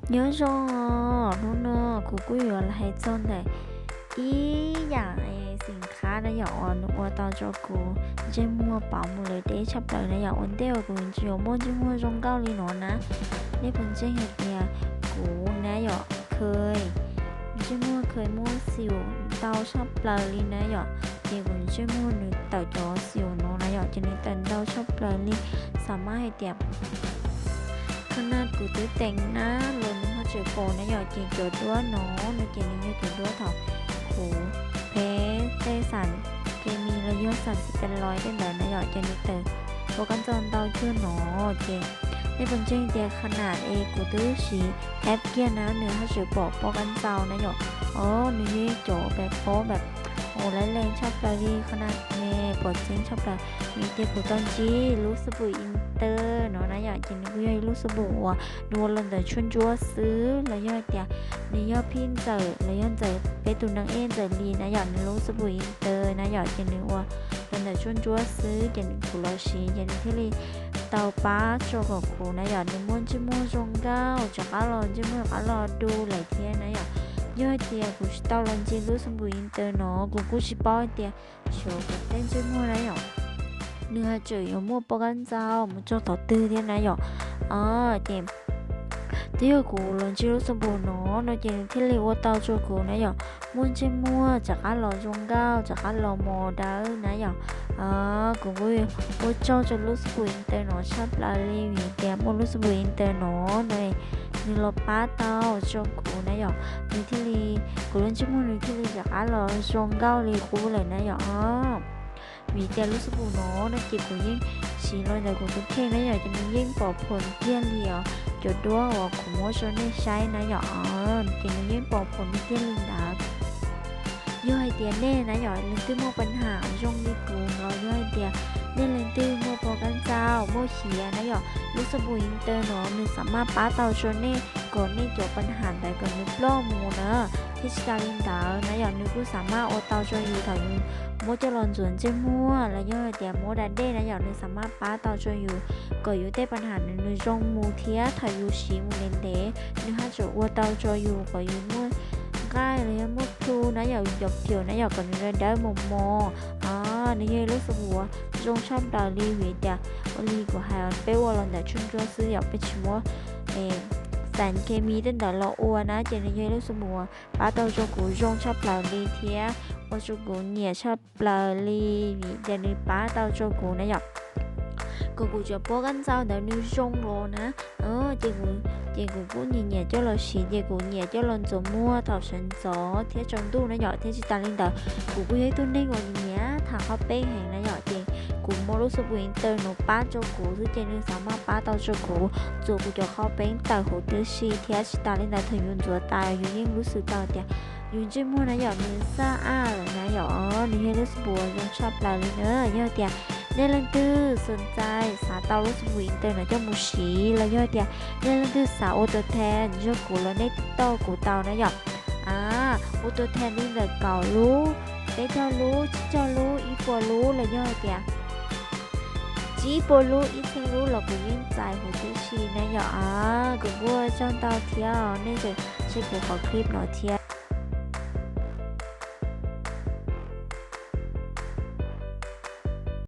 nhớ cho nó nèกูกูอยู่อะไรจนแต่อีอย่างไอ้สินค้านะอย่าอ่อนว่าตอนจกูเจมัวเป่าหมดเลยเด้ชับเลยนะอย่าอ่อนเดียวกูจะ有摸就摸中高里喏นะนี่เป็นเจ้าเหตุเนี่ยกูนะอย่าเคยเจมัวเคยมั่วสิวเตาชับเลยลีนะอย่าเดี๋ยวกูเจมัวหนูเต่าจอสิวเนาะนะอย่าจะนี่เต่าเตาชับเลยลีสามารถให้เตียบขนาดกูตื้อแต่งนะเลยมึงเขาเจอโปนะอย่าจริงเกิดด้วยเนาะในเจนี่เนี่ยเกิดด้วยเถอะโห เพเตสันเคมีและยศสันเป็นร้อยเป็นเลยนะหยอดเจนิเตอร์โปกันจอนเตาชื่อหนอเจในบนเจงเดียขนาดเอกูตื้อสีแอปเกียนะเนื้อถ้าสือบอกโปกันเจ้านะหยอดอ๋อเนื้อโจแบบโปแบบโอ้และแรงชอบปลาดีขนาดเน่ปวดเจงชอบปลามีเดียกูตอนจีรู้สบุยอินเตอร์เนาะนะหยอดเจนกูย่อยรู้สบุว่ะดูลันเดอร์ชุนจัวซื้อแล้วย่อยเดียในย่อพินเจอแล้วย่อนเจอไปตุนังเอ็นเจอลีนะหยอดรู้สบุยอินเตอร์นะหยอดเจนว่าลันเดอร์ชุนจัวซื้อเจนกูรอชีเจนที่ลีเตาป้าโจกับกูนะหยอดในม้วนจิม้วนจงเก้าจากอารอนจิม้วนอารอดูหลายเทียนะหยอดย่อยเตียกูชิตาลันจิรู้สบุยอินเตอร์เนาะกูชิป้อเตียโชกับเต้นจิม้วนนะหยอดเนื้อจืด有摸不干燥我们做到第二天来有点第二股轮记录什么喏那件ที่เรียกว่าเตาโจกูนะหยอม้วนเจมัวจากอันหล่อจงเก้าจากอันหล่อโมดานะหยอกูก็ว่าเจ้าจะรู้สึกอินเตอร์เนาะชอบลาลีวีเดียมรู้สึกอินเตอร์เนาะเลยนี่เราป้าเตาโจกูนะหยอนี่ที่เรียกูเล่นเจมัวนี่ที่เรียจากอันหล่อจงเก้าลีกูเลยนะหยอวีเดียรู้สึกเนาะนะจีบกูยิ่งสีลอยแต่กูทุกเท่นะหยอจะมียิ่งปลอบผลเพี้ยนเลียวจุดด้วยว่าขโมยชนในใช้นะหยอกินในยื่นปอกผลไม่เที่ยงลิงดาย่อยเตียนเน่นะหยอเล่นตื้อโมปัญหาช่วงนี้กูเราย่อยเตียเน่เล่นตื้อโมโปกันเจ้าโมเขียนะหยอลูกสบู่อินเตอร์เนาะมีสามารถป้าเตาชนเน่ก่อนนี่จบปัญหาแต่ก่อนนึกล้อมูเนอะที่สตาลินดานะหยอนึกกูสามารถโอเตาชนอยู่ถ่ายโมจะหลอนสวนเจ้ามัวและย่อยเตียโมดันเด้นะหยอนึกสามารถป้าเตาชนอยู่ก็อยู่ได้ปัญหาในจงมูเทียถ่ายอยู่ชีมูเลนเดนึกหาจุว่าเตาชนอยู่ก็อยู่มัวใกล้เลยมุดทูนะหยอหยอกเขียวนะหยอกกันเลยได้มุมมองนี่รู้สึกว่าจงชอบดาลีเวียดอลีกว่าหายไปว่าเราแต่ชุนจัวซื้ออยากไปชิมว่าสารเคมีตั้งแต่เราอ้วนนะเจนยี่รู้สึกว่าป้าเตาจกูจงชอบดาลีเทียว่าจกูเนี่ยชอบดาลีวีเจนป้าเตาจกูนะหยอกกูจะป้อกันเจ้าเดี๋ยวนิ้วจงโลนะเจกูกูnhẹ cho là xí จกูnhẹ cho lần chỗ mua thảo sân gió thế trong tu nó nhỏ thế chỉ ta lên đóกูthấy tôi nên ngồi nhẹ thằng họ bé hàng nó nhỏ tiềnกูmua lúc sắp winter tơ nó bán choกูthứ trên nên sao mà bán tao choกูrồiกูcho họ bé tao hồ tư xí thế chỉ ta lên đó thời gian rồi ta dùng những lúc sự tao tiền dùng trên mua nó nhỏ mình xa rồi nó nhỏนี่ให้รู้สึกบัวยังชอบเราเลยเนอะย่อเตียเนลันตื้อสนใจสาเตารู้สึกวินเตอร์นะเจ้ามูชีแล้วย่อเตียเนลันตื้อสาวโอตัวแทนย่อกูแล้วในเต้ากูเตานะหยอกโอตัวแทนนี่เลยเก่ารู้ได้เจ้ารู้เจ้ารู้อีปัวรู้แล้วย่อเตียจีปัวรู้อีเทรู้เรากูยิ่งใจหูตื้อชีนะหยอกกูบัวจ้องเตาเที่ยวนี่จะใช้กูขอคลิปหน่อยเที่ยว